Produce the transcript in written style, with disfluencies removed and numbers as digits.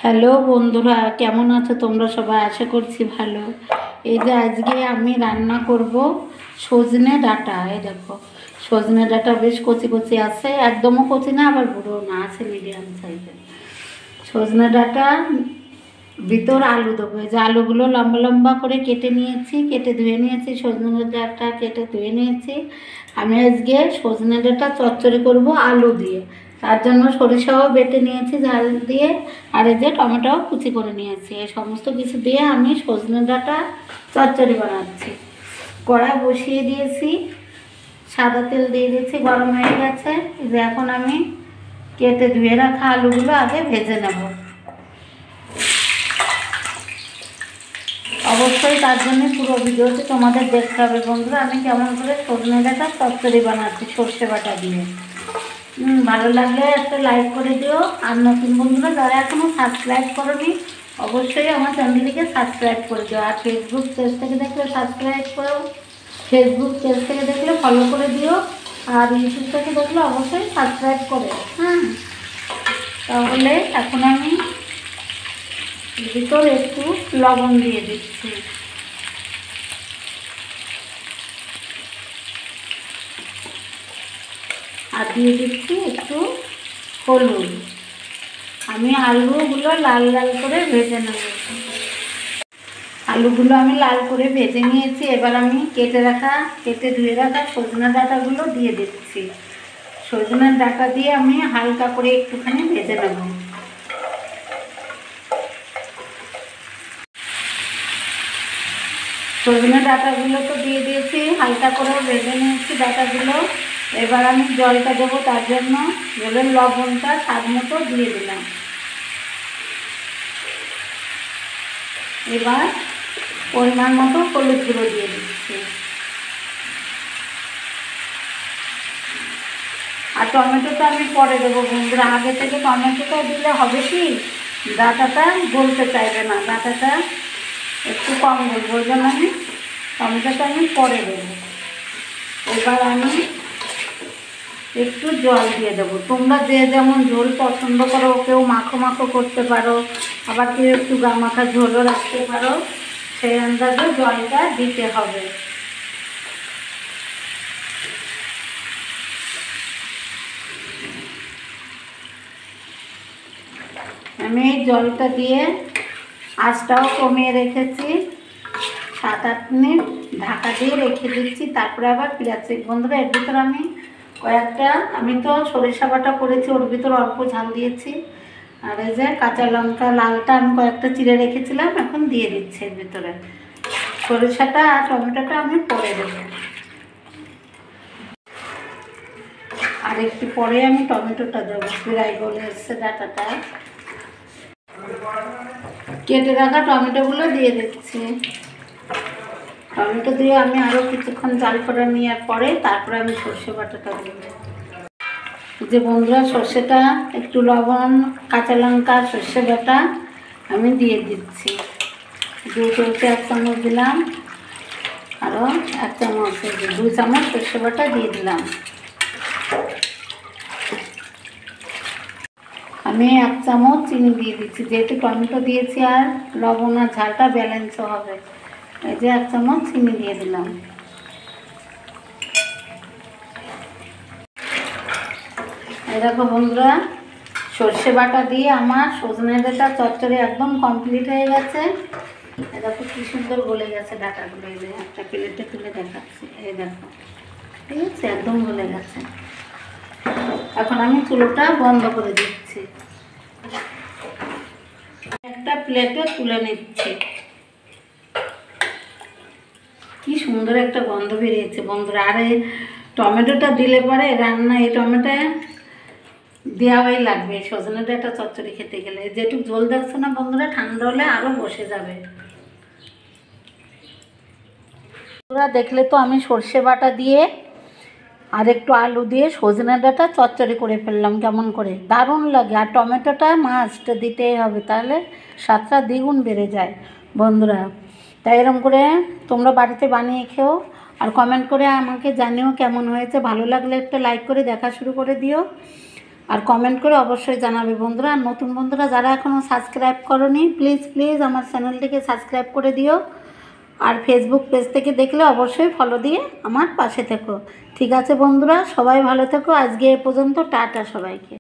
Hello বন্ধুরা, কেমন আছো তোমরা সবাই? আশা করছি ভালো। এই যে আজকে আমি রান্না করব সজনে ডাঁটা। এই দেখো, সজনে ডাঁটা বেশ কচি কচি আছে, একদমও কচি না আবার বুড়ো না, আছে মিডিয়াম সাইজের। সজনে ডাঁটা ভিতর আলু দেবো। এই যে আলুগুলো লম্বা লম্বা করে কেটে নিয়েছি, কেটে ধুয়ে নিয়েছি। সজনে ডাঁটা কেটে ধুয়ে নিয়েছি। আমি আজকে সজনে ডাঁটা চচ্চড়ি করব আলু দিয়ে। তার জন্য সরিষাও বেটে নিয়েছি ঝাল দিয়ে, আর এই যে টমেটোও কুচি করে নিয়েছি। এই সমস্ত কিছু দিয়ে আমি সজনে ডাঁটা চচ্চড়ি বানাচ্ছি। কড়া বসিয়ে দিয়েছি, সাদা তেল দিয়ে দিয়েছি, গরম হয়ে গেছে। এই যে এখন আমি কেটে ধুয়ে রাখা আলুগুলো আগে ভেজে নেব। অবশ্যই তার জন্য পুরো ভিডিওটি তোমাদের দেখতে হবে বন্ধুরা, আমি কেমন করে সজনে ডাঁটা চচ্চড়ি বানাচ্ছি সর্ষে বাটা দিয়ে। ভালো লাগলে একটা লাইক করে দিও। আর নতুন বন্ধুরা যারা এখনও সাবস্ক্রাইব করোনি, অবশ্যই আমার চ্যানেলটিকে সাবস্ক্রাইব করে দিও। আর ফেসবুক পেজ থেকে দেখলে সাবস্ক্রাইব করো, ফেসবুক পেজ থেকে দেখলে ফলো করে দিও, আর ইউটিউব থেকে দেখলে অবশ্যই সাবস্ক্রাইব করে। তাহলে এখন আমি ভিতরে একটু লবণ দিয়ে দিচ্ছি। আর দিয়ে দিচ্ছি একটু হলুদ। আমি আলুগুলো লাল লাল করে ভেজে নেব। আলুগুলো আমি লাল করে ভেজে নিয়েছি। এবার আমি কেটে ধুয়ে রাখা সজনে ডাঁটাগুলো দিয়ে দিচ্ছি। সজনের ডাঁটা দিয়ে আমি হালকা করে একটুখানি ভেজে নেব। সজনে ডাঁটাগুলো তো দিয়ে দিয়েছি, হালকা করে ভেজে নিয়েছি ডাঁটাগুলো। এবার আমি জলটা দেবো, তার জন্য জলের লবণটা স্বাদ মতো দিয়ে দিলাম। এবার পরিমাণ মতো হলুদ গুঁড়ো দিয়ে দিচ্ছি। আর টমেটোটা আমি পরে দেবো বন্ধুরা, আগে থেকে টমেটোটা দিলে হবে কি, ডাঁটাটা গলতে চাইবে না, ডাঁটাটা একটু কম গলবে, ওই জন্য আমি টমেটোটা পরে দেবো। এবার আমি একটু জল দিয়ে দেবো। তোমরা যে যেমন ঝোল পছন্দ করো, কেউ মাখো মাখো করতে পারো, আবার কেউ একটু গামাখা ঝোলও রাখতে পারো, সেই আন্দাজে জলটা দিতে হবে। আমি এই জলটা দিয়ে আঁচটাও কমিয়ে রেখেছি, 7-8 মিনিট ঢাকা দিয়ে রেখে দিচ্ছি, তারপরে আবার ফিরাচ্ছি বন্ধুরা। এর ভিতরে আমি তো সরিষা বাটা করেছি, ওর ভিতরে অল্প ঝাল দিয়েছি। আর এই যে কাঁচা লঙ্কা লালটা আমি কয়েকটা চিড়ে রেখেছিলাম, এখন দিয়ে দিচ্ছি এর ভিতরে। সরিষাটা আর টমেটোটা আমি পরে দেবো, আর একটু পরে আমি টমেটোটা দেবো। প্রায় গলে এসছে ডাঁটাটা। কেটে রাখা টমেটোগুলো দিয়ে দিচ্ছি। টমেটো দিয়ে আমি আরও কিছুক্ষণ জাল করে নেওয়ার পরে তারপরে আমি সর্ষে বাটাটা দেবো। যে বন্ধুরা, সর্ষেটা একটু লবণ, কাঁচা লঙ্কা, সর্ষে বাটা আমি দিয়ে দিচ্ছি। 1 চামচ দিলাম, আরও 1 চামচ, 2 চামচ সর্ষে বাটা দিয়ে দিলাম। আমি 1 চামচ চিনি দিয়ে দিচ্ছি, যেহেতু টমেটো দিয়েছি আর লবণ আর ঝালটা ব্যালেন্সও হবে। এই যে 1 চামচ চিনি দিয়ে দিলাম। এই দেখো বন্ধুরা, সর্ষে বাটা দিয়ে আমার সজনে ডাঁটা চচ্চড়ি একদম কমপ্লিট হয়ে গেছে। এই দেখো কি সুন্দর গলে গেছে ডাঁটাগুলো। এই যে একটা প্লেটে তুলে দেখাচ্ছি, এই দেখো, ঠিক আছে, একদম গলে গেছে। এখন আমি চুলোটা বন্ধ করে দিচ্ছি, একটা প্লেটে তুলে নিচ্ছি। কি সুন্দর একটা গন্ধ বেরিয়েছে বন্ধুরা। আর এই টমেটোটা দিলে পরে রান্না, এই টমেটো দেওয়াই লাগবে সজনে ডাঁটা চচ্চড়ি খেতে গেলে। যেটুকু ঝোল দেখছো না বন্ধুরা, ঠান্ডা হলে আরও বসে যাবে। বন্ধুরা দেখলে তো আমি সর্ষে বাটা দিয়ে আর একটু আলু দিয়ে সজনে ডাঁটা চচ্চড়ি করে ফেললাম। কেমন করে দারুণ লাগে। আর টমেটোটা মাস্ট দিতেই হবে, তাহলে স্বাদটা দ্বিগুণ বেড়ে যায় বন্ধুরা। তাই এরকম করে তোমরা বাড়িতে বানিয়ে খেও, আর কমেন্ট করে আমাকে জানিও কেমন হয়েছে। ভালো লাগলে একটা লাইক করে দেখা শুরু করে দিও। আর কমেন্ট করে অবশ্যই জানাবে বন্ধুরা। আর নতুন বন্ধুরা যারা এখনও সাবস্ক্রাইব করোনি, প্লিজ প্লিজ আমার চ্যানেলটিকে সাবস্ক্রাইব করে দিও। আর ফেসবুক পেজ থেকে দেখলে অবশ্যই ফলো দিয়ে আমার পাশে থেকো। ঠিক আছে বন্ধুরা, সবাই ভালো থেকো। আজকে এ পর্যন্ত, টাটা সবাইকে।